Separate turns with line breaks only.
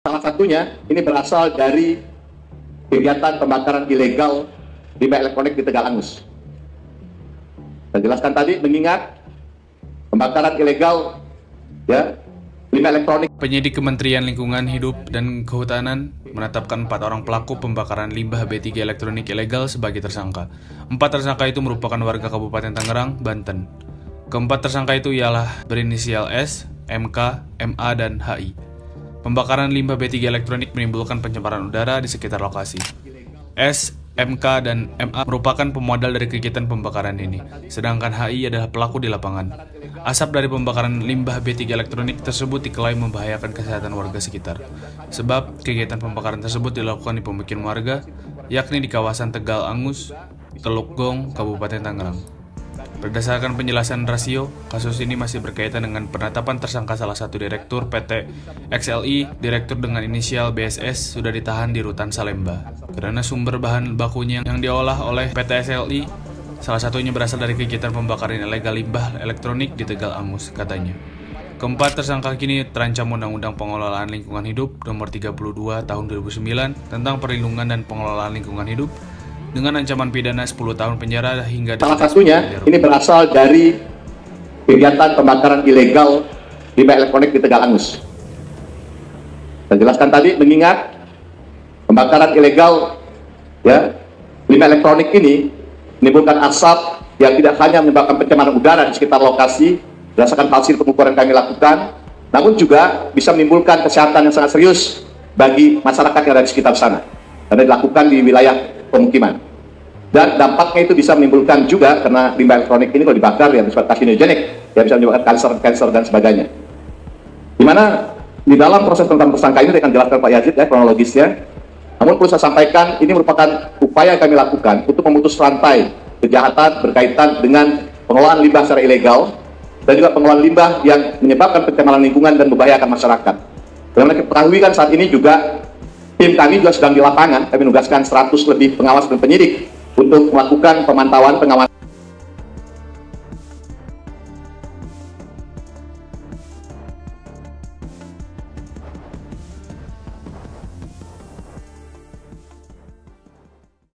Salah satunya ini berasal dari kegiatan pembakaran ilegal limbah elektronik di Tegal Angus. Saya jelaskan tadi, mengingat pembakaran ilegal limbah elektronik.
Penyidik Kementerian Lingkungan Hidup dan Kehutanan menetapkan 4 orang pelaku pembakaran limbah B3 elektronik ilegal sebagai tersangka. 4 tersangka itu merupakan warga Kabupaten Tangerang, Banten. Keempat tersangka itu ialah berinisial S, MK, MA, dan HI. Pembakaran limbah B3 elektronik menimbulkan pencemaran udara di sekitar lokasi. S, MK, dan MA merupakan pemodal dari kegiatan pembakaran ini, sedangkan HI adalah pelaku di lapangan. Asap dari pembakaran limbah B3 elektronik tersebut diklaim membahayakan kesehatan warga sekitar, sebab kegiatan pembakaran tersebut dilakukan di pemukiman warga, yakni di kawasan Tegal Angus, Teluk Gong, Kabupaten Tangerang. Berdasarkan penjelasan rasio, kasus ini masih berkaitan dengan penetapan tersangka salah satu direktur PT XLI, direktur dengan inisial BSS, sudah ditahan di Rutan Salemba. Karena sumber bahan bakunya yang diolah oleh PT XLI, salah satunya berasal dari kegiatan pembakaran ilegal limbah elektronik di Tegal Angus, katanya. Keempat tersangka kini terancam Undang-Undang Pengelolaan Lingkungan Hidup Nomor 32 Tahun 2009 tentang perlindungan dan pengelolaan lingkungan hidup, dengan ancaman pidana 10 tahun penjara hingga...
Salah satunya ini berasal dari kegiatan pembakaran ilegal limbah elektronik di Tegal Angus. Saya jelaskan tadi, mengingat pembakaran ilegal limbah elektronik ini menimbulkan asap yang tidak hanya menyebabkan pencemaran udara di sekitar lokasi berdasarkan hasil pengukuran kami lakukan, namun juga bisa menimbulkan kesehatan yang sangat serius bagi masyarakat yang ada di sekitar sana, karena dilakukan di wilayah pemukiman. Dan dampaknya itu bisa menimbulkan juga, karena limbah elektronik ini kalau dibakar yang bersifat karsinogenik, yang bisa menyebabkan kanker dan sebagainya. Dimana di dalam proses penetapan tersangka ini akan jelaskan Pak Yazid kronologisnya. Namun perlu saya sampaikan, ini merupakan upaya yang kami lakukan untuk memutus rantai kejahatan berkaitan dengan pengelolaan limbah secara ilegal dan juga pengelolaan limbah yang menyebabkan pencemaran lingkungan dan membahayakan masyarakat. Karena kita ketahui kan saat ini juga tim kami juga sedang di lapangan, kami menugaskan 100 lebih pengawas dan penyidik untuk melakukan pemantauan pengawasan.